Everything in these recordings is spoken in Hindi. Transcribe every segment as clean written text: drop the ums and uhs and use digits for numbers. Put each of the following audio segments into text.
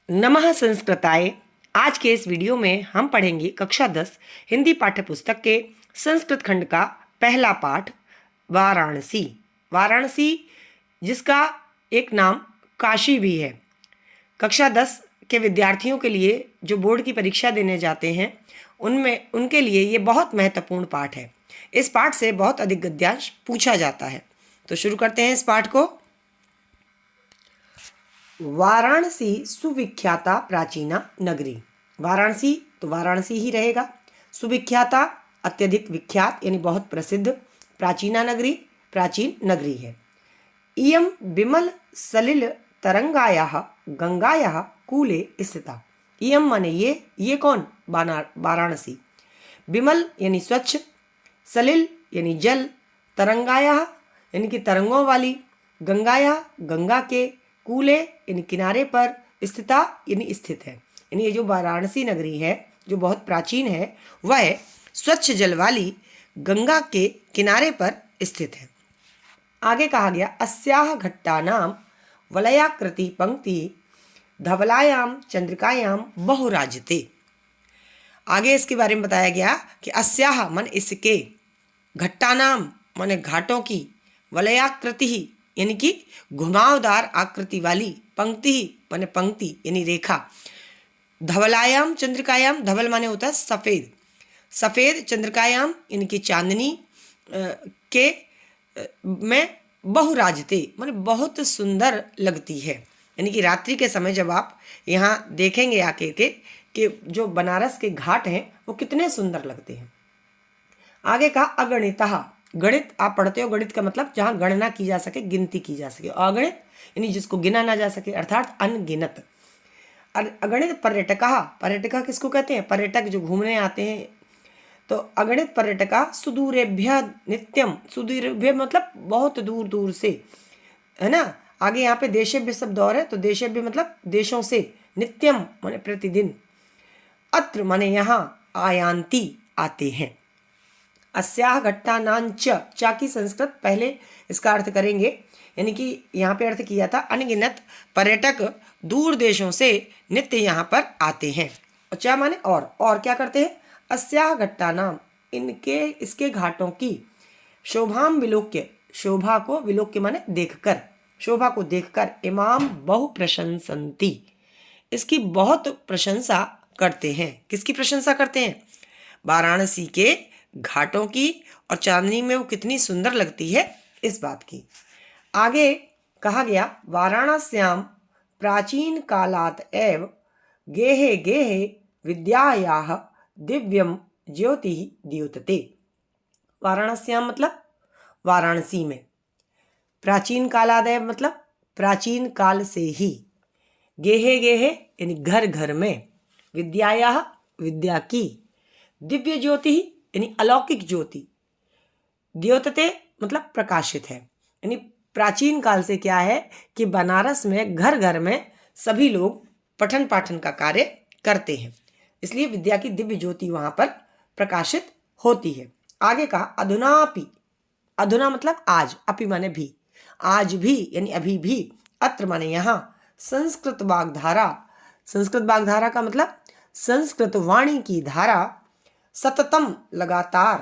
नमः संस्कृताय। आज के इस वीडियो में हम पढ़ेंगे कक्षा 10 हिंदी पाठ्य पुस्तक के संस्कृत खंड का पहला पाठ वाराणसी। वाराणसी जिसका एक नाम काशी भी है। कक्षा 10 के विद्यार्थियों के लिए जो बोर्ड की परीक्षा देने जाते हैं उनके लिए ये बहुत महत्वपूर्ण पाठ है। इस पाठ से बहुत अधिक गद्यांश पूछा जाता है। तो शुरू करते हैं इस पाठ को। वाराणसी सुविख्याता प्राचीना नगरी। वाराणसी तो वाराणसी ही रहेगा। सुविख्याता अत्यधिक विख्यात यानी बहुत प्रसिद्ध। प्राचीना नगरी प्राचीन नगरी है। इयं विमल सलिल तरंगायाः गंगायाः कूले स्थिता। इयं माने ये कौन? वाराणसी। विमल यानी स्वच्छ, सलिल यानी जल, तरंगायाः यानी कि तरंगों वाली, गंगायाः गंगा के, कूले यानी किनारे पर, स्थिता यानी स्थित है। यानी ये जो वाराणसी नगरी है जो बहुत प्राचीन है वह स्वच्छ जल वाली गंगा के किनारे पर स्थित है। आगे कहा गया अस्याह घट्टानाम वलयाकृति पंक्ति धवलायाम चंद्रिकायाम बहुराजते। आगे इसके बारे में बताया गया कि अस्याह मन इसके, घट्टानाम माने घाटों की, वलयाकृति यानी कि घुमावदार आकृति वाली, पंक्ति माने पंक्ति यानी रेखा, धवलायाम चंद्रिकायाम, धवल माने होता है सफ़ेद, सफ़ेद चंद्रिकायाम यानी कि चांदनी के में बहुराजते माने बहुत सुंदर लगती है। यानी कि रात्रि के समय जब आप यहाँ देखेंगे आके के कि जो बनारस के घाट हैं वो कितने सुंदर लगते हैं। आगे कहा अगणितः। गणित आप पढ़ते हो, गणित का मतलब जहाँ गणना की जा सके, गिनती की जा सके। अगणित यानी जिसको गिना ना जा सके, अर्थात अनगिनत। अगणित पर्यटका, पर्यटका किसको कहते हैं? पर्यटक जो घूमने आते हैं। तो अगणित पर्यटका सुदूरेभ्य नित्यम, सुदूरेभ्य मतलब बहुत दूर दूर से, है ना। आगे यहाँ पे देशेभ्य शब्द और है, तो देशेभ्य मतलब देशों से, नित्यम माने प्रतिदिन, अत्र माने यहाँ, आयांती आते हैं। अस्याह घट्टानांच, चा की संस्कृत पहले इसका अर्थ करेंगे। यानी कि यहाँ पे अर्थ किया था अनगिनत पर्यटक दूर देशों से नित्य यहाँ पर आते हैं। और चा माने और क्या करते हैं? अस्याह घट्टानाम इनके, इसके घाटों की, शोभाम विलोक्य, शोभा को विलोक्य माने देखकर, शोभा को देखकर, इमाम बहु प्रशंसन्ति इसकी बहुत प्रशंसा करते हैं। किसकी प्रशंसा करते हैं? वाराणसी के घाटों की, और चांदनी में वो कितनी सुंदर लगती है इस बात की। आगे कहा गया वाराणस्याम प्राचीन कालात एव गेहे गेहे विद्यायाः दिव्यम ज्योति द्योतते। वाराणस्याम मतलब वाराणसी में, प्राचीन कालादेव मतलब प्राचीन काल से ही, गेहे गेहे यानी घर घर में, विद्याया विद्या की, दिव्य ज्योति यानी अलौकिक ज्योति, द्योतते मतलब प्रकाशित है। यानी प्राचीन काल से क्या है कि बनारस में घर घर में सभी लोग पठन पाठन का कार्य करते हैं, इसलिए विद्या की दिव्य ज्योति वहाँ पर प्रकाशित होती है। आगे कहा अधुनापि, अधुना मतलब आज, अपि माने भी, आज भी यानी अभी भी, अत्र माने यहाँ, संस्कृत वाग्धारा, संस्कृत वाग्धारा का मतलब संस्कृत वाणी की धारा, सततम लगातार,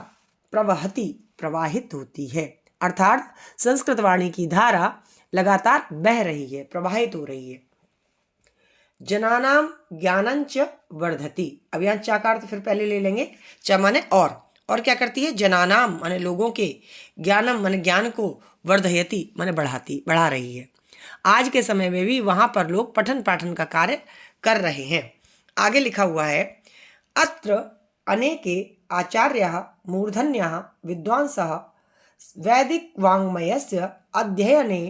प्रवहति प्रवाहित होती है। अर्थात संस्कृत वाणी की धारा लगातार बह रही है, प्रवाहित हो रही है। जनानाम ज्ञानंच वर्धति। अब यहाँ चा का अर्थ फिर पहले ले लेंगे। च माने और क्या करती है? जनानाम माने लोगों के, ज्ञानम माने ज्ञान को, वर्धयति माने बढ़ा रही है। आज के समय में भी वहाँ पर लोग पठन पाठन का कार्य कर रहे हैं। आगे लिखा हुआ है अत्र अनेके आचार्याः मूर्धन्याः विद्वांसः वैदिक वाङ्मयस्य अध्ययने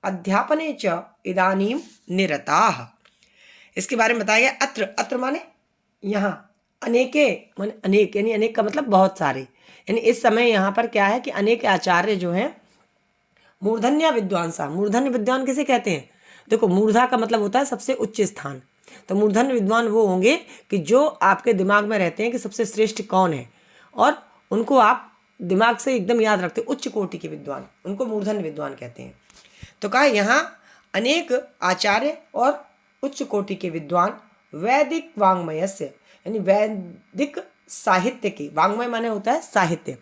अध्यापने च इदानीं निरताः। इसके बारे में बताया गया अत्र, अत्र माने यहाँ, अनेके माने अनेक, यानी अनेक का मतलब बहुत सारे। यानी इस समय यहाँ पर क्या है कि अनेक आचार्य जो हैं, मूर्धन्य विद्वांसा, मूर्धन्य विद्वान किसे कहते हैं? देखो, मूर्धा का मतलब होता है सबसे उच्च स्थान। तो मूर्धन्य विद्वान वो होंगे कि जो आपके दिमाग में रहते हैं कि सबसे श्रेष्ठ कौन है, और उनको आप दिमाग से एकदम याद रखते, उच्च कोटि के विद्वान, उनको मूर्धन्य विद्वान कहते हैं। तो कहा यहाँ अनेक आचार्य और उच्च कोटि के विद्वान वैदिक वाङ्मयस्य यानी वैदिक साहित्य के, वाङ्मय माने होता है साहित्य,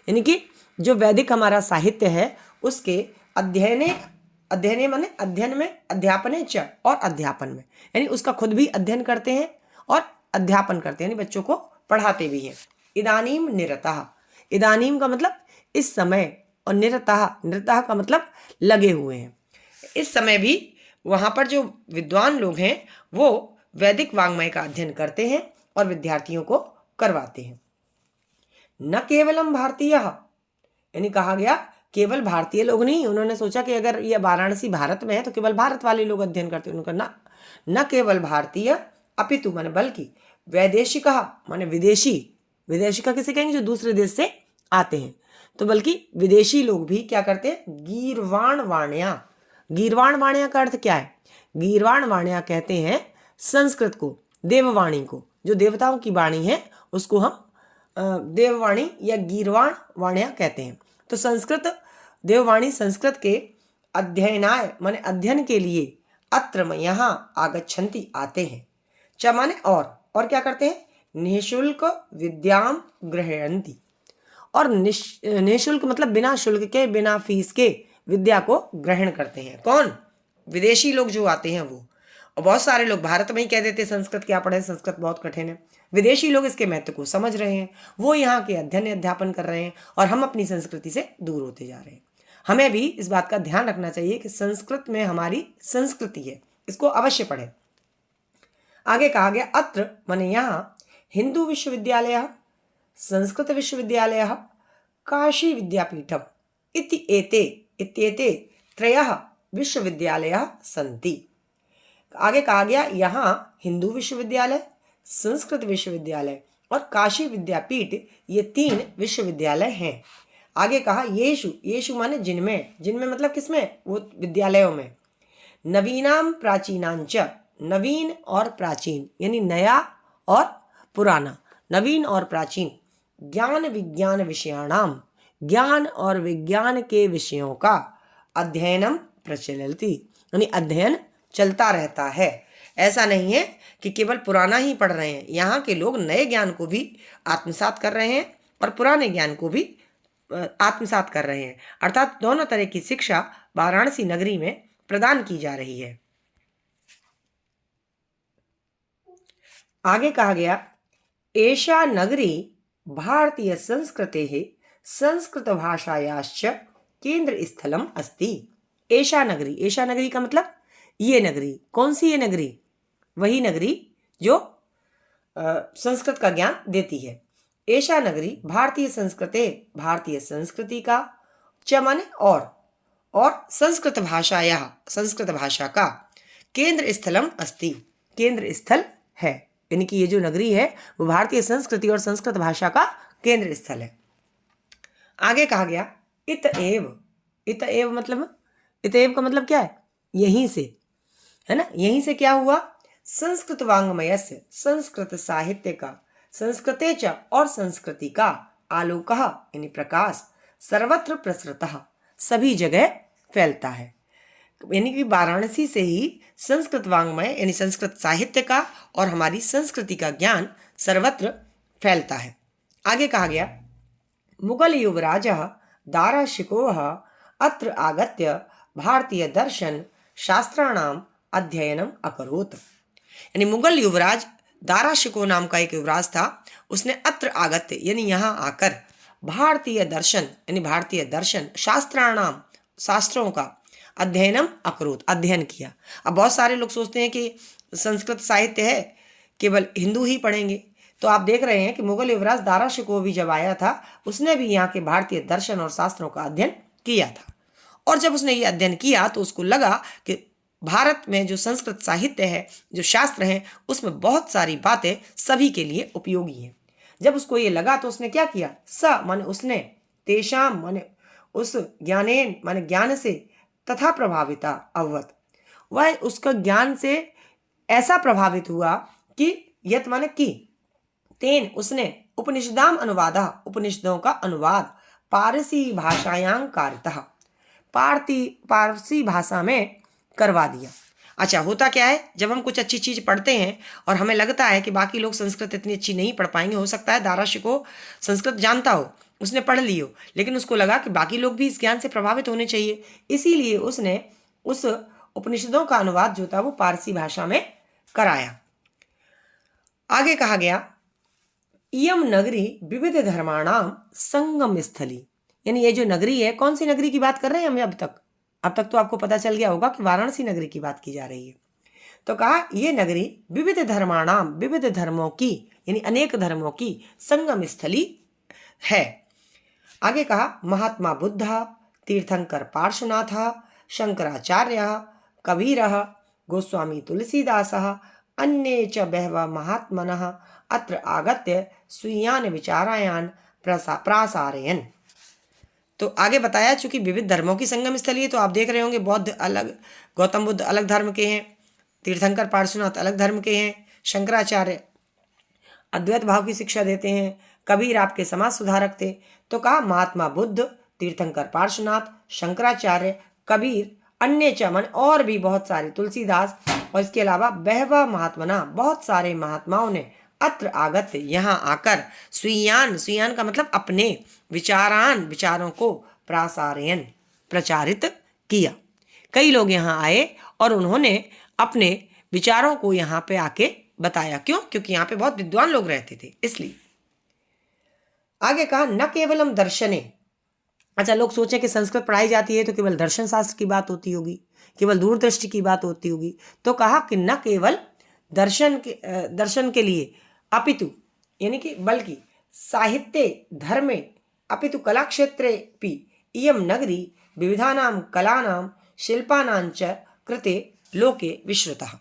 यानी कि जो वैदिक हमारा साहित्य है उसके अध्ययने माने अध्ययन में, अध्यापने च और अध्यापन में, यानी उसका खुद भी अध्ययन करते हैं और अध्यापन करते हैं, यानी बच्चों को पढ़ाते भी हैं। इदानीम निरतः, इदानीम का मतलब इस समय, और निरतः, निरतः का मतलब लगे हुए हैं। इस समय भी वहाँ पर जो विद्वान लोग हैं वो वैदिक वाङ्मय का अध्ययन करते हैं और विद्यार्थियों को करवाते हैं। न केवलम भारतीय, यानी कहा गया केवल भारतीय लोग नहीं, उन्होंने सोचा कि अगर ये वाराणसी भारत में है तो केवल भारत वाले लोग अध्ययन करते हैं, उन्होंने कहा न केवल भारतीय अपितु माने बल्कि वैदेशिक माने विदेशी, विदेशिका किसे कहेंगे जो दूसरे देश से आते हैं, तो बल्कि विदेशी लोग भी क्या करते हैं, गीर्वाण वाण्या, गीर्वाण वाण्या का अर्थ क्या है, गीर्वाण वाण्या कहते हैं संस्कृत को, देववाणी को, जो देवताओं की वाणी है उसको हम देववाणी या गीर्वाण वाण्या कहते हैं। तो संस्कृत देववाणी संस्कृत के अध्ययनाय माने अध्ययन के लिए अत्र यहाँ आगच्छन्ति आते हैं, च माने और क्या करते हैं, निःशुल्क विद्याम गृह्णन्ति, और निःशुल्क मतलब बिना शुल्क के, बिना फीस के विद्या को ग्रहण करते हैं। कौन, विदेशी लोग जो आते हैं वो, और बहुत सारे लोग भारत में ही कह देते संस्कृत क्या पढ़े, संस्कृत बहुत कठिन है, विदेशी लोग इसके महत्व को समझ रहे हैं, वो यहाँ के अध्ययन अध्यापन कर रहे हैं और हम अपनी संस्कृति से दूर होते जा रहे हैं। हमें भी इस बात का ध्यान रखना चाहिए कि संस्कृत में हमारी संस्कृति है, इसको अवश्य पढ़ें। आगे कहा गया अत्र माने यहाँ हिंदू विश्वविद्यालय, संस्कृत विश्वविद्यालय, काशी विद्यापीठम इत्येते त्रयः विश्वविद्यालयः सन्ति। आगे कहा गया यहाँ हिंदू विश्वविद्यालय, संस्कृत विश्वविद्यालय और काशी विद्यापीठ, ये 3 विश्वविद्यालय हैं। आगे कहा येषु, येषु माने जिनमें, जिनमें मतलब किसमें, वो विद्यालयों में, नवीनाम प्राचीनांच, नवीन और प्राचीन यानी नया और पुराना, नवीन और प्राचीन, ज्ञान विज्ञान विषयाणाम, ज्ञान और विज्ञान के विषयों का अध्ययनम प्रचलति, यानी अध्ययन चलता रहता है। ऐसा नहीं है कि केवल पुराना ही पढ़ रहे हैं, यहाँ के लोग नए ज्ञान को भी आत्मसात कर रहे हैं और पुराने ज्ञान को भी आत्मसात कर रहे हैं, अर्थात दोनों तरह की शिक्षा वाराणसी नगरी में प्रदान की जा रही है। आगे कहा गया एषा नगरी भारतीय संस्कृतेः संस्कृत भाषायाश्च केंद्र स्थलम अस्ति। एषा नगरी, एषा नगरी का मतलब ये नगरी, कौन सी ये नगरी, वही नगरी जो संस्कृत का ज्ञान देती है। एषा नगरी भारतीय संस्कृते, भारतीय संस्कृति का, च माने और संस्कृत भाषाया, संस्कृत भाषा का, केंद्र स्थलम अस्ति, केंद्र स्थल है, यानी कि ये जो नगरी है वो भारतीय संस्कृति और संस्कृत भाषा का केंद्र स्थल है। आगे कहा गया इतएव, इतएव मतलब, इतएव का मतलब क्या है, यहीं से, है ना, यहीं से क्या हुआ, संस्कृत वाङ्मयस्य, संस्कृत साहित्य का, संस्कृते च और संस्कृति का, आलोकः यानी प्रकाश, सर्वत्र प्रसृतः सभी जगह फैलता है, यानी कि वाराणसी से ही संस्कृत वाङ्मय यानी संस्कृत साहित्य का और हमारी संस्कृति का ज्ञान सर्वत्र फैलता है। आगे कहा गया मुगल युवराजः दाराशिकोः अत्र आगत्य भारतीय दर्शन शास्त्राणाम अध्ययनम अकरोत्, यानी मुगल युवराज दाराशिको नाम का एक युवराज था, उसने अत्र आगत्य यानी यहाँ आकर भारतीय दर्शन यानी भारतीय दर्शन शास्त्राणाम शास्त्रों का अध्ययनम अकरोत् अध्ययन किया। अब बहुत सारे लोग सोचते हैं कि संस्कृत साहित्य है केवल हिंदू ही पढ़ेंगे, तो आप देख रहे हैं कि मुगल युवराज दाराशिको भी जब आया था उसने भी यहाँ के भारतीय दर्शन और शास्त्रों का अध्ययन किया था, और जब उसने ये अध्ययन किया तो उसको लगा कि भारत में जो संस्कृत साहित्य है, जो शास्त्र हैं, उसमें बहुत सारी बातें सभी के लिए उपयोगी हैं। जब उसको ये लगा तो उसने क्या किया, स माने उसने, तेषाम माने उस, ज्ञानेन माने ज्ञान से, तथा प्रभाविता अववत, वह उसका ज्ञान से ऐसा प्रभावित हुआ कि यत माने कि, तेन उसने उपनिषदाम अनुवादा, उपनिषदों का अनुवाद, पारसी भाषायां कारितः, पारसी भाषा में करवा दिया। अच्छा, होता क्या है, जब हम कुछ अच्छी चीज़ पढ़ते हैं और हमें लगता है कि बाकी लोग संस्कृत इतनी अच्छी नहीं पढ़ पाएंगे, हो सकता है दाराशी को संस्कृत जानता हो, उसने पढ़ ली हो, लेकिन उसको लगा कि बाकी लोग भी इस ज्ञान से प्रभावित होने चाहिए, इसीलिए उसने उस उपनिषदों का अनुवाद जो था वो पारसी भाषा में कराया। आगे कहा गया, इयम नगरी विविध धर्माणाम संगम स्थली, यानी ये जो नगरी है, कौन सी नगरी की बात कर रहे हैं हम अब तक तो आपको पता चल गया होगा कि वाराणसी नगरी की बात की जा रही है। तो कहा ये नगरी विविध धर्माणाम, विविध धर्मों की यानी अनेक धर्मों की संगम स्थली है। आगे कहा, महात्मा बुद्धा, तीर्थंकर पार्श्वनाथ, शंकराचार्य, कबीर, गोस्वामी तुलसीदास, अन्ये च बहवः महात्मनः अत्र आगत्य स्वीयान विचारायान प्रासारयन्। तो आगे बताया, चूंकि विविध धर्मों की संगम स्थली है, तो आप देख रहे होंगे बौद्ध अलग, गौतम बुद्ध अलग धर्म के हैं, तीर्थंकर पार्श्वनाथ अलग धर्म के हैं, शंकराचार्य अद्वैत भाव की शिक्षा देते हैं, कबीर आपके समाज सुधारक थे। तो कहा महात्मा बुद्ध, तीर्थंकर पार्श्वनाथ, शंकराचार्य, कबीर, अन्य चमन और भी बहुत सारे, तुलसीदास, और इसके अलावा बहवा महात्मना, बहुत सारे महात्माओं ने अत्र आगत, यहाँ आकर, स्वीयान, स्वीयान का मतलब अपने, विचारान, विचारों को, प्रासारयन, प्रचारित किया। कई लोग यहाँ आए और उन्होंने अपने विचारों को यहाँ पे आके बताया। क्यों? क्योंकि यहाँ पे बहुत विद्वान लोग रहते थे, इसलिए। आगे कहा, न केवलम दर्शने। अच्छा, लोग सोचे कि संस्कृत पढ़ाई जाती है तो केवल दर्शन शास्त्र की बात होती होगी, केवल दूरदृष्टि की बात होती होगी। तो कहा कि न केवल दर्शन के लिए अपितु, यानी कि बल्कि साहित्ये धर्मे अपितु कला क्षेत्रे पि इयम नगरी विविधानां कलानां शिल्पानां च कृते लोके विश्रुतः।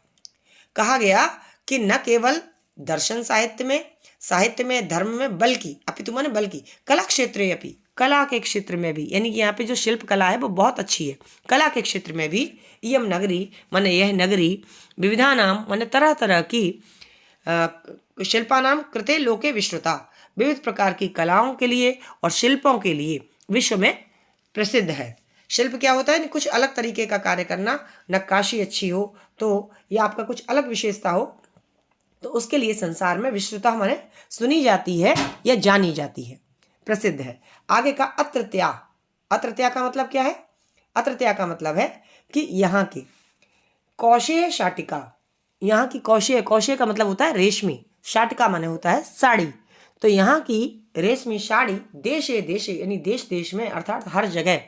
कहा गया कि न केवल दर्शन साहित्य में धर्म में, बल्कि अपितु माने बल्कि कला क्षेत्रे अपि, कला के क्षेत्र में भी, यानी कि यहाँ पे जो शिल्प कला है वो बहुत अच्छी है, कला के क्षेत्र में भी, इयम नगरी माने यह नगरी, विविधानाम माने तरह तरह की, शिल्पानाम कृते लोके विश्रुता, विविध प्रकार की कलाओं के लिए और शिल्पों के लिए विश्व में प्रसिद्ध है। शिल्प क्या होता है? कुछ अलग तरीके का कार्य करना, नक्काशी अच्छी हो तो या आपका कुछ अलग विशेषता हो तो उसके लिए संसार में विश्रुता माने सुनी जाती है या जानी जाती है, प्रसिद्ध है। आगे का अत्रत्या, अत्रत्या का मतलब क्या है? अत्रत्या का मतलब है कि यहाँ की कौशेय शाटिका, यहाँ की कौशेय का मतलब होता है रेशमी, शाटिका माने होता है साड़ी। तो यहाँ की रेशमी साड़ी देशे देशे यानी देश देश में, अर्थात हर जगह,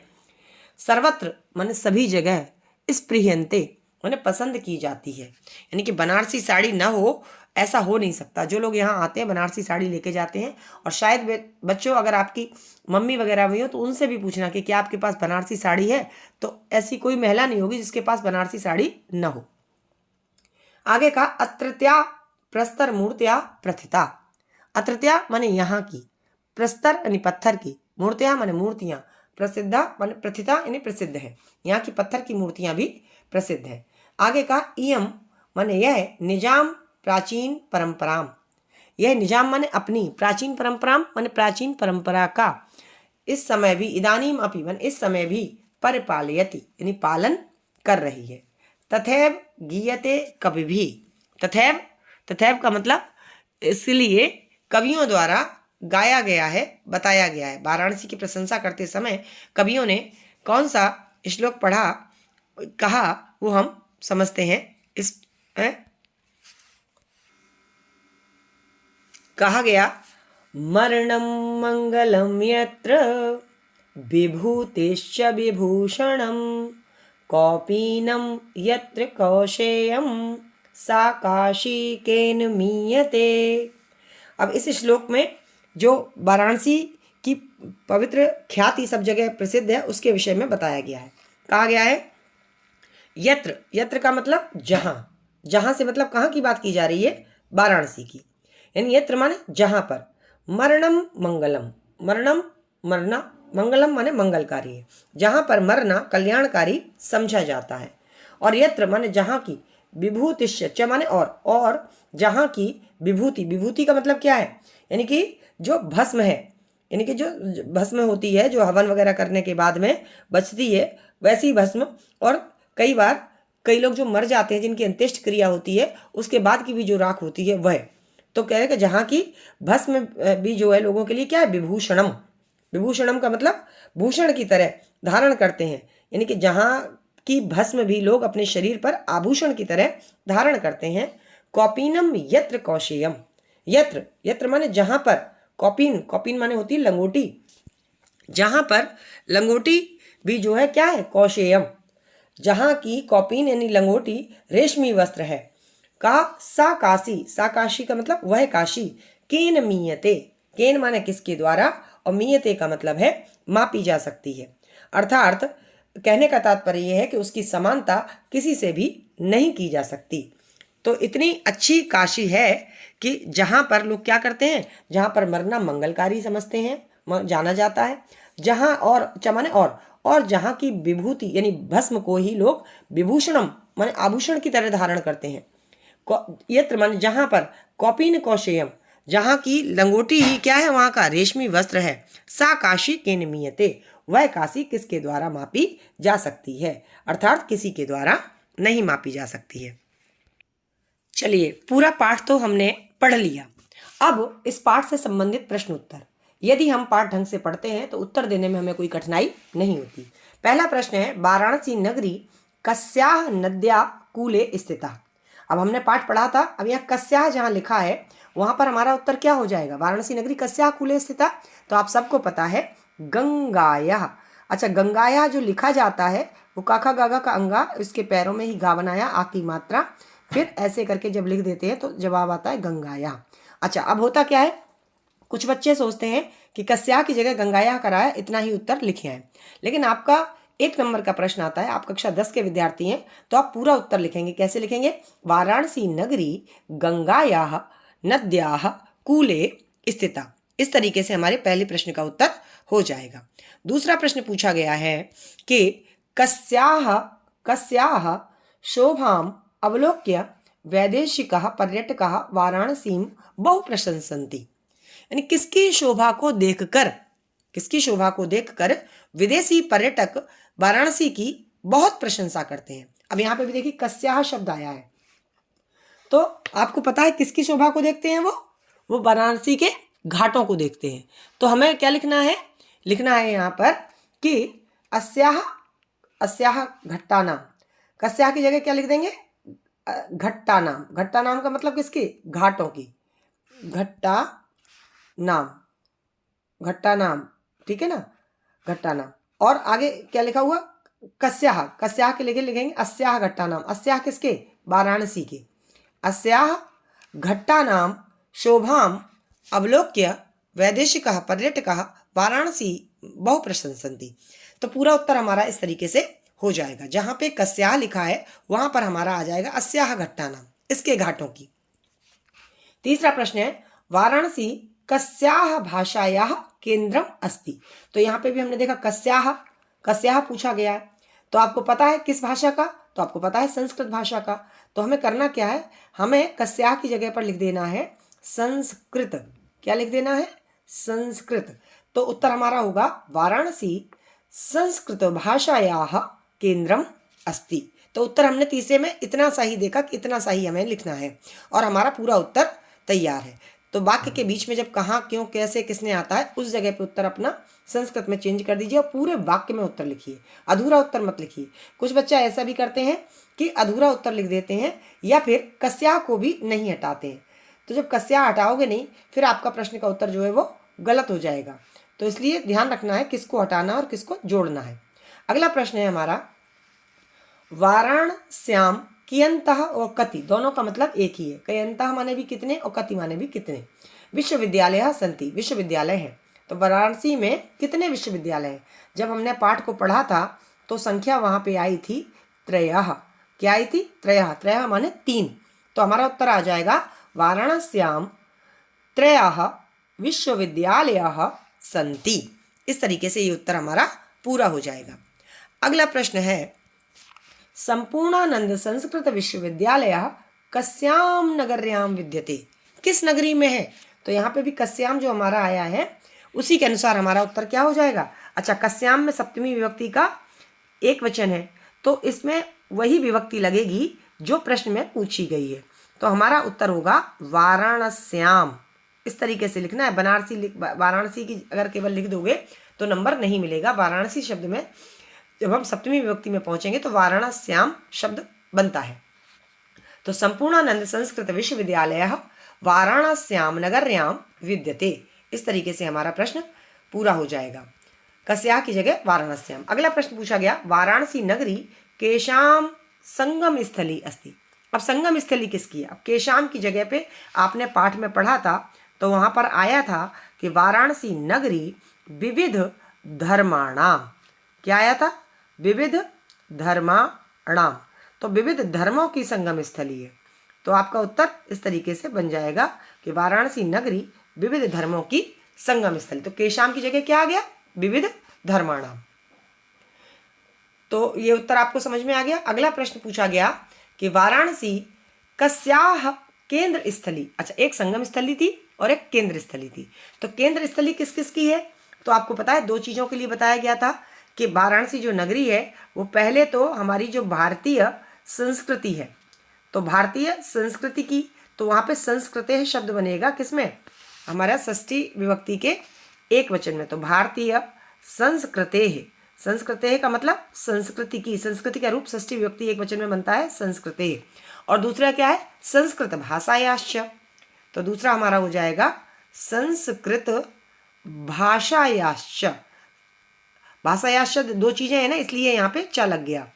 सर्वत्र माने सभी जगह, स्पृह्यन्ते माने पसंद की जाती है। यानी कि बनारसी साड़ी ना हो ऐसा हो नहीं सकता। जो लोग यहाँ आते हैं बनारसी साड़ी लेके जाते हैं, और शायद बच्चों अगर आपकी मम्मी वगैरह भी हो तो उनसे भी पूछना कि क्या आपके पास बनारसी साड़ी है, तो ऐसी कोई महिला नहीं होगी जिसके पास बनारसी साड़ी न हो। आगे का अत्रत्या प्रस्तर मूर्त्या प्रथिता। अत्रत्या माने यहाँ की, प्रस्तर यानी पत्थर की, मूर्तियाँ माने मूर्तियाँ, प्रसिद्धा माने प्रथिता यानी प्रसिद्ध है, यहाँ की पत्थर की मूर्तियाँ भी प्रसिद्ध है। आगे का इयम माने यह, निजाम प्राचीन परंपराम, यह निजाम माने अपनी, प्राचीन परंपराम माने प्राचीन परंपरा का, इस समय भी, इदानीम अपि माने इस समय भी, परिपालयति यानी पालन कर रही है। तथैव गीयते कवि भी, तथैव का मतलब इसलिए कवियों द्वारा गाया गया है, बताया गया है। वाराणसी की प्रशंसा करते समय कवियों ने कौन सा श्लोक पढ़ा, कहा, वो हम समझते हैं। इस कहा गया, मरणं मंगलम यत्र विभूतिश्च विभूषणं कौपीनं यत्र कौशेयं सा काशी केन मीयते। अब इस श्लोक में जो वाराणसी की पवित्र ख्याति सब जगह प्रसिद्ध है उसके विषय में बताया गया है। कहा गया है यत्र, यत्र का मतलब जहाँ, जहाँ से मतलब कहाँ की बात की जा रही है? वाराणसी की। यानी यत्र माने जहाँ पर, मरणम मंगलम, मरणम मरना, मंगलम माने मंगलकारी है, जहाँ पर मरना कल्याणकारी समझा जाता है। और यत्र माने जहाँ की, विभूतिश्च च माने और जहाँ की विभूति, विभूति का मतलब क्या है? यानी कि जो भस्म है, यानी कि जो भस्म होती है, जो हवन वगैरह करने के बाद में बचती है, वैसी भस्म, और कई बार कई लोग जो मर जाते हैं, जिनकी अंत्येष्ट क्रिया होती है, उसके बाद की भी जो राख होती है वह। तो कह रहे कि जहाँ की भस्म भी जो है लोगों के लिए क्या है, विभूषणम। विभूषणम का मतलब भूषण की तरह धारण करते हैं, यानी कि जहाँ की भस्म भी लोग अपने शरीर पर आभूषण की तरह धारण करते हैं। कौपीनम यत्र कौशेयम। यत्र, यत्र माने जहाँ पर, कौपीन, कौपीन माने होती है लंगोटी, जहाँ पर लंगोटी भी जो है क्या है, कौशेयम, जहाँ की कौपीन यानी लंगोटी रेशमी वस्त्र है। का सा काशी, सा काशी का मतलब वह काशी, केन मीयते, केन माने किसके द्वारा, और मीयते का मतलब है मापी जा सकती है। अर्थात कहने का तात्पर्य यह है कि उसकी समानता किसी से भी नहीं की जा सकती। तो इतनी अच्छी काशी है कि जहाँ पर लोग क्या करते हैं, जहाँ पर मरना मंगलकारी समझते हैं, जाना जाता है, जहाँ और चमाने और जहाँ की विभूति यानी भस्म को ही लोग विभूषणम माने आभूषण की तरह धारण करते हैं। यत्र माने जहाँ पर, कौपीन कौशेयम, जहाँ की लंगोटी ही क्या है, वहाँ का रेशमी वस्त्र है। सा काशी केन मीयते, वह काशी किसके द्वारा मापी जा सकती है, अर्थात किसी के द्वारा नहीं मापी जा सकती है। चलिए, पूरा पाठ तो हमने पढ़ लिया। अब इस पाठ से संबंधित प्रश्न उत्तर, यदि हम पाठ ढंग से पढ़ते हैं तो उत्तर देने में हमें कोई कठिनाई नहीं होती। पहला प्रश्न है, वाराणसी नगरी कस्याह नद्या कूले स्थिता। अब हमने पाठ पढ़ा था, अब यहाँ कस्याह जहाँ लिखा है वहाँ पर हमारा उत्तर क्या हो जाएगा, वाराणसी नगरी कस्याह कूले स्थिता। तो आप सबको पता है गंगाया। अच्छा, गंगाया जो लिखा जाता है वो काखा गागा का अंगा, इसके पैरों में ही गा बनाया, आ की मात्रा, फिर ऐसे करके जब लिख देते हैं तो जवाब आता है गंगाया। अच्छा, अब होता क्या है, कुछ बच्चे सोचते हैं कि कस्या की जगह गंगाया कराया, इतना ही उत्तर लिखे हैं। लेकिन आपका 1 नंबर का प्रश्न आता है, आप कक्षा 10 के विद्यार्थी हैं, तो आप पूरा उत्तर लिखेंगे। कैसे लिखेंगे, वाराणसी नगरी गंगायाः नद्याः कूले स्थिता। इस तरीके से हमारे पहले प्रश्न का उत्तर हो जाएगा। दूसरा प्रश्न पूछा गया है कि कस्याः कस्याः शोभाम अवलोक्य वैदेशिकः पर्यटकः वाराणसीं बहु प्रशंसन्ति। यानी किसकी शोभा को देखकर, किसकी शोभा को देखकर विदेशी पर्यटक वाराणसी की बहुत प्रशंसा करते हैं। अब यहाँ पे भी देखिए कस्याह शब्द आया है, तो आपको पता है किसकी शोभा को देखते हैं, वो वाराणसी के घाटों को देखते हैं। तो हमें क्या लिखना है, लिखना है यहाँ पर कि अस्याह अस्याह घट्टा नाम, कस्याह की जगह क्या लिख देंगे, घट्टा नाम। घट्टा नाम का मतलब किसकी, घाटों की, घट्टा नाम, घट्टा नाम, ठीक है ना, घट्टा नाम। और आगे क्या लिखा हुआ, कस्याह, कस्याह के लिखे लिखेंगे अस्याह घट्टा नाम। अस्याह किसके, वाराणसी के। अस्याह घट्टा नाम शोभाम अवलोक्य वैदेशिकः पर्यटकः वाराणसी बहु प्रशंसन्ति। तो पूरा उत्तर हमारा इस तरीके से हो जाएगा, जहाँ पे कस्याह लिखा है वहाँ पर हमारा आ जाएगा अस्याह घट्टा नाम, इसके घाटों की। तीसरा प्रश्न है, वाराणसी कस्याह भाषायाः केंद्रम अस्ति। तो यहाँ पे भी हमने देखा कस्याह, कस्याह पूछा गया है, तो आपको पता है किस भाषा का, तो आपको पता है संस्कृत भाषा का। तो हमें करना क्या है, हमें कस्याह की जगह पर लिख देना है संस्कृत। क्या लिख देना है, संस्कृत। तो उत्तर हमारा होगा वाराणसी संस्कृत भाषायाः केंद्रम अस्ति। तो उत्तर हमने तीसरे में इतना सही देखा कि इतना सही हमें लिखना है और हमारा पूरा उत्तर तैयार है। तो वाक्य के बीच में जब कहाँ, क्यों, कैसे, किसने आता है, उस जगह पे उत्तर अपना संस्कृत में चेंज कर दीजिए और पूरे वाक्य में उत्तर लिखिए, अधूरा उत्तर मत लिखिए। कुछ बच्चे ऐसा भी करते हैं कि अधूरा उत्तर लिख देते हैं या फिर कस्याह को भी नहीं हटाते हैं। तो जब कस्याह हटाओगे नहीं, फिर आपका प्रश्न का उत्तर जो है वो गलत हो जाएगा। तो इसलिए ध्यान रखना है किसको हटाना और किसको जोड़ना है। अगला प्रश्न है हमारा, वाराणस्याम कियंतः और कति, दोनों का मतलब एक ही है। कियंतः माने भी कितने और कति माने भी कितने। विश्वविद्यालय संति, विश्वविद्यालय है। तो वाराणसी में कितने विश्वविद्यालय हैं। जब हमने पाठ को पढ़ा था तो संख्या वहाँ पे आई थी त्रयः। क्या आई थी, त्रयः, त्रयः माने 3। तो हमारा उत्तर आ जाएगा वाराणस्याम त्रयः विश्वविद्यालयः संति। इस तरीके से ये उत्तर हमारा पूरा हो जाएगा। अगला प्रश्न है, संपूर्णानंद संस्कृत विश्वविद्यालयः कस्याम नगर्याम विद्यते। किस नगरी में है। तो यहाँ पे भी कस्याम जो हमारा आया है उसी के अनुसार हमारा उत्तर क्या हो जाएगा। अच्छा, कस्याम में सप्तमी विभक्ति का एक वचन है, तो इसमें वही विभक्ति लगेगी जो प्रश्न में पूछी गई है। तो हमारा उत्तर होगा वाराणस्याम। इस तरीके से लिखना है। वाराणसी की अगर केवल लिख दोगे तो नंबर नहीं मिलेगा। वाराणसी शब्द में जब हम सप्तमी विभक्ति में पहुंचेंगे तो वाराणस्याम शब्द बनता है। तो संपूर्णानंद संस्कृत विश्वविद्यालय वाराणस्याम नगर्याम विद्यते। इस तरीके से हमारा प्रश्न पूरा हो जाएगा। कस्या की जगह वाराणस्याम। अगला प्रश्न पूछा गया, वाराणसी नगरी केशाम संगम स्थली अस्ति। अब संगम स्थली किसकी है? अब केशाम की जगह पे आपने पाठ में पढ़ा था तो वहां पर आया था कि वाराणसी नगरी विविध धर्माणाम। क्या आया था? विविध धर्माणाम। तो विविध धर्मों की संगम स्थली है। तो आपका उत्तर इस तरीके से बन जाएगा कि वाराणसी नगरी विविध धर्मों की संगम स्थली। तो केशाम की जगह क्या आ गया? विविध धर्माणाम। तो ये उत्तर आपको समझ में आ गया। अगला प्रश्न पूछा गया कि वाराणसी कस्याह केंद्र स्थली। अच्छा, एक संगम स्थली थी और एक केंद्र स्थली थी। तो केंद्र स्थली किस किस की है? तो आपको पता है 2 चीज़ों के लिए बताया गया था कि वाराणसी जो नगरी है वो पहले तो हमारी जो भारतीय संस्कृति है, तो भारतीय संस्कृति की, तो वहाँ पे संस्कृते शब्द बनेगा किसमें? हमारा षष्ठी विभक्ति के एक वचन में। तो भारतीय संस्कृते है। संस्कृते का मतलब संस्कृति की, संस्कृति का रूप षष्ठी विभक्ति एक वचन में बनता है संस्कृते। और दूसरा क्या है? संस्कृत भाषायाश्च। तो दूसरा हमारा हो जाएगा संस्कृत भाषायाश्च। भाषायाश्च 2 चीजें हैं ना, इसलिए यहाँ पे च लग गया।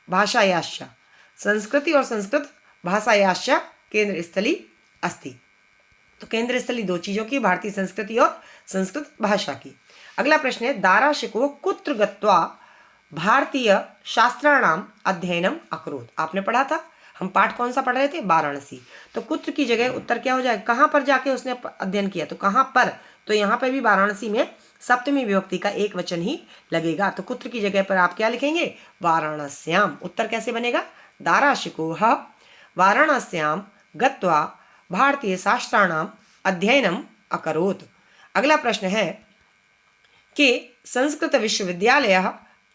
भाषायाश्च, संस्कृति और संस्कृत भाषायाश्च केंद्र स्थली अस्ति। तो केंद्र स्थली 2 चीजों की, भारतीय संस्कृति और संस्कृत भाषा की। अगला प्रश्न है, दाराशिको कुत्र गत्वा भारतीय शास्त्राणाम अध्ययनम अकरोत्। आपने पढ़ा था, हम पाठ कौन सा पढ़ रहे थे? वाराणसी। तो कुत्र की जगह उत्तर क्या हो जाएगा? कहाँ पर जाके उसने अध्ययन किया? तो कहाँ पर? तो यहाँ पर भी वाराणसी में सप्तमी विभक्ति का एक वचन ही लगेगा। तो कुत्र की जगह पर आप क्या लिखेंगे? वाराणस्याम। उत्तर कैसे बनेगा? दाराशिको वाराणस्याम गत्वा भारतीय शास्त्राणाम अध्ययनम अकरोत्। अगला प्रश्न है कि संस्कृत विश्वविद्यालय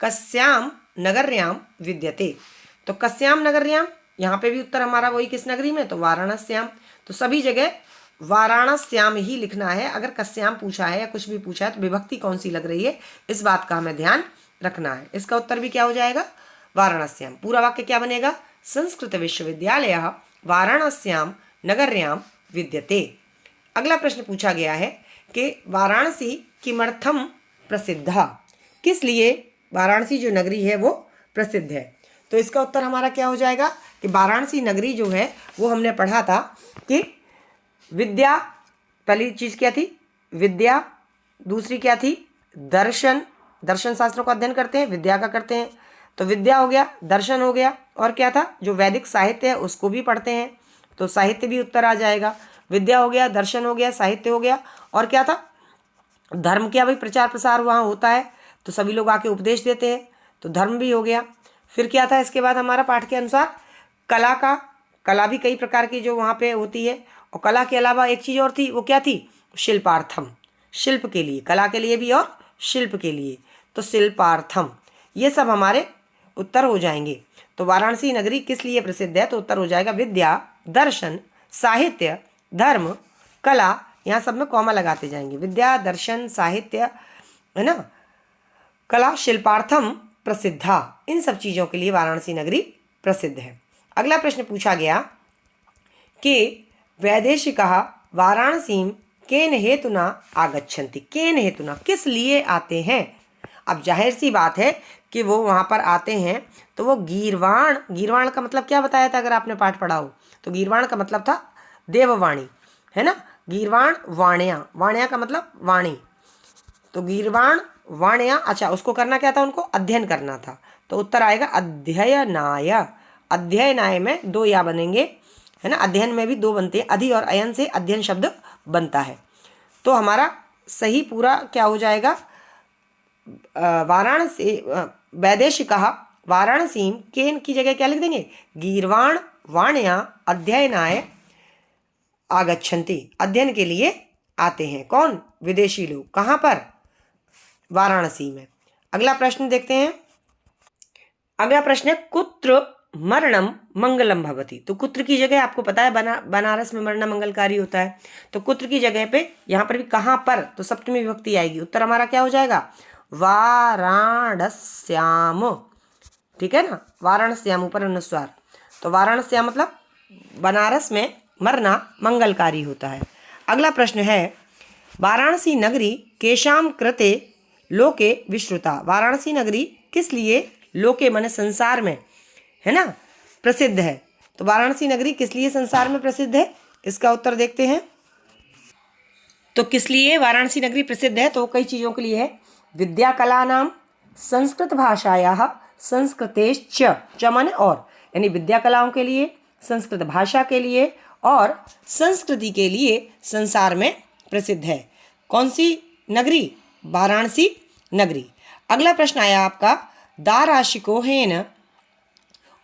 कस्याम नगर्याम विद्यते। तो कस्याम नगर्याम, यहाँ पे भी उत्तर हमारा वही किस नगरी में? तो वाराणस्याम। तो सभी जगह वाराणस्याम ही लिखना है। अगर कस्याम पूछा है या कुछ भी पूछा है तो विभक्ति कौन सी लग रही है, इस बात का हमें ध्यान रखना है। इसका उत्तर भी क्या हो जाएगा? वाराणस्याम। पूरा वाक्य क्या बनेगा? संस्कृत विश्वविद्यालय वाराणस्याम नगर्याम विद्यते। अगला प्रश्न पूछा गया है कि वाराणसी किमर्थम प्रसिद्धा। किस लिए वाराणसी जो नगरी है वो प्रसिद्ध है? तो इसका उत्तर हमारा क्या हो जाएगा कि वाराणसी नगरी जो है वो हमने पढ़ा था कि विद्या, पहली चीज़ क्या थी? विद्या। दूसरी क्या थी? दर्शन। दर्शन शास्त्रों का अध्ययन करते हैं, विद्या का करते हैं। तो विद्या हो गया, दर्शन हो गया, और क्या था? जो वैदिक साहित्य है उसको भी पढ़ते हैं, तो साहित्य भी उत्तर आ जाएगा। विद्या हो गया, दर्शन हो गया, साहित्य हो गया, और क्या था? धर्म का भी प्रचार प्रसार वहाँ होता है, तो सभी लोग आके उपदेश देते हैं, तो धर्म भी हो गया। फिर क्या था इसके बाद हमारा पाठ के अनुसार? कला भी कई प्रकार की जो वहाँ पे होती है। और कला के अलावा एक चीज़ और थी, वो क्या थी? शिल्पार्थम। शिल्प के लिए, कला के लिए भी और शिल्प के लिए, तो शिल्पार्थम। ये सब हमारे उत्तर हो जाएंगे। तो वाराणसी नगरी किस लिए प्रसिद्ध है? तो उत्तर हो जाएगा विद्या, दर्शन, साहित्य, धर्म, कला। यहाँ सब में कॉमा लगाते जाएंगे। विद्या, दर्शन, साहित्य, है ना, कला, शिल्पार्थम प्रसिद्धा। इन सब चीज़ों के लिए वाराणसी नगरी प्रसिद्ध है। अगला प्रश्न पूछा गया कि वैदेशिकाः वाराणसीं केन हेतुना आगच्छन्ति। केन हेतुना, किस लिए आते हैं? अब जाहिर सी बात है कि वो वहाँ पर आते हैं तो वो गीर्वाण। गीर्वाण का मतलब क्या बताया था अगर आपने पाठ पढ़ा हो? तो गीर्वाण का मतलब था देववाणी, है ना। गीर्वाण वाण्या, वाण्या का मतलब वाणी। तो गीर्वाण वाण्या, अच्छा उसको करना क्या था? उनको अध्ययन करना था। तो उत्तर आएगा अध्ययनाय। अध्ययनाय में 2 या बनेंगे, है ना। अध्ययन में भी 2 बनते हैं, अधि और अयन से अध्ययन शब्द बनता है। तो हमारा सही पूरा क्या हो जाएगा? वाराणसी वैदेशिकाः वाराणसीं केन की जगह क्या लिख देंगे? गीर्वाण वाण्या अध्ययनाय आगच्छन्ति। अध्ययन के लिए आते हैं। कौन? विदेशी लोग। कहाँ पर? वाराणसी में। अगला प्रश्न देखते हैं। अगला प्रश्न है कुत्र मरणम मंगलम भवति। तो कुत्र की जगह आपको पता है बनारस में मरना मंगलकारी होता है, तो कुत्र की जगह पे यहाँ पर भी कहाँ पर, तो सप्तमी विभक्ति आएगी। उत्तर हमारा क्या हो जाएगा, वाराणस्याम। ठीक है ना, वाराणस्याम ऊपर अनुस्वार, तो वाराणस्याम मतलब बनारस में मरना मंगलकारी होता है। अगला प्रश्न है, वाराणसी नगरी केशाम कृते लोके विश्रुता। वाराणसी नगरी किस लिए लोके माने संसार में, है ना, प्रसिद्ध है। तो वाराणसी नगरी किस लिए संसार में प्रसिद्ध है, इसका उत्तर देखते हैं। तो किस लिए वाराणसी नगरी प्रसिद्ध है, तो कई चीज़ों के लिए है। विद्या कला नाम संस्कृत भाषायाः संस्कृतेश्च, च माने और, यानी विद्या कलाओं के लिए, संस्कृत भाषा के लिए और संस्कृति के लिए संसार में प्रसिद्ध है। कौन सी नगरी, वाराणसी नगरी। अगला प्रश्न आया आपका, दाराशिकोहेन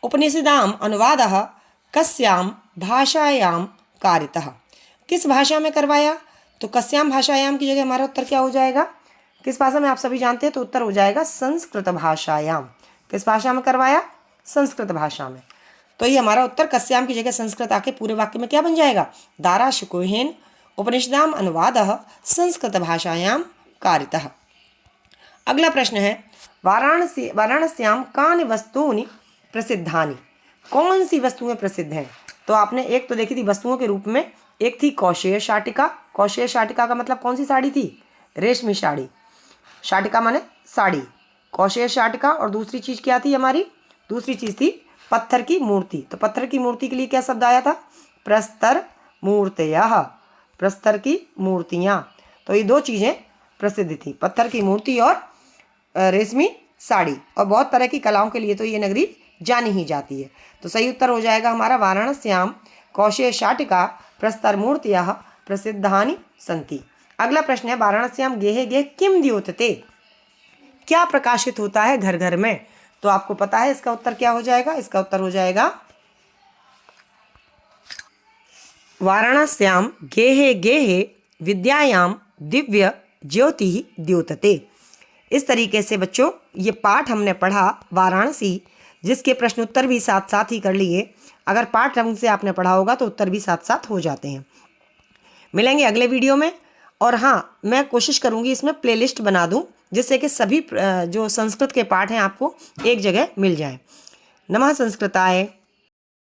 उपनिषदाम अनुवादः कस्याम भाषायाम कारितः। किस भाषा में करवाया, तो कस्याम भाषायाम की जगह हमारा उत्तर क्या हो जाएगा, किस भाषा में, आप सभी जानते हैं, तो उत्तर हो जाएगा संस्कृत भाषायाम। किस भाषा में करवाया, संस्कृत भाषा में। तो ये हमारा उत्तर कस्याम की जगह संस्कृत आके पूरे वाक्य में क्या बन जाएगा, दाराशिकोहेन उपनिषदाम अनुवादः संस्कृत भाषायाम कारितः। अगला प्रश्न है, वाराणस्याम कानि वस्तूनि प्रसिद्धानि। कौन सी वस्तुएं प्रसिद्ध हैं, तो आपने एक तो देखी थी वस्तुओं के रूप में, एक थी कौशेय शाटिका। कौशेय शाटिका का मतलब कौन सी साड़ी थी, रेशमी साड़ी। शाटिका माने साड़ी, कौशेय शाटिका। और दूसरी चीज़ क्या थी हमारी, दूसरी चीज़ थी पत्थर की मूर्ति। तो पत्थर की मूर्ति के लिए क्या शब्द आया था, प्रस्तर मूर्तयः, प्रस्तर की मूर्तियाँ। तो ये दो चीज़ें प्रसिद्ध थी, पत्थर की मूर्ति और रेशमी साड़ी। और बहुत तरह की कलाओं के लिए तो ये नगरी जानी ही जाती है। तो सही उत्तर हो जाएगा हमारा वाराणस्याम कौशेय शाटिका प्रस्तर मूर्तियाः प्रसिद्धानि सन्ति। अगला प्रश्न है, वाराणस्याम गेहे गेह किम द्योतते। क्या प्रकाशित होता है घर घर में, तो आपको पता है इसका उत्तर क्या हो जाएगा, इसका उत्तर हो जाएगा वाराणस्याम गेहे गेहे विद्यायाम दिव्य ज्योति द्योतते। इस तरीके से बच्चों ये पाठ हमने पढ़ा वाराणसी, जिसके प्रश्न उत्तर भी साथ साथ ही कर लिए। अगर पाठ ढंग से आपने पढ़ा होगा तो उत्तर भी साथ साथ हो जाते हैं। मिलेंगे अगले वीडियो में। और हाँ, मैं कोशिश करूँगी इसमें प्लेलिस्ट बना दूँ, जिससे कि सभी जो संस्कृत के पाठ हैं आपको एक जगह मिल जाए। नमः संस्कृताय।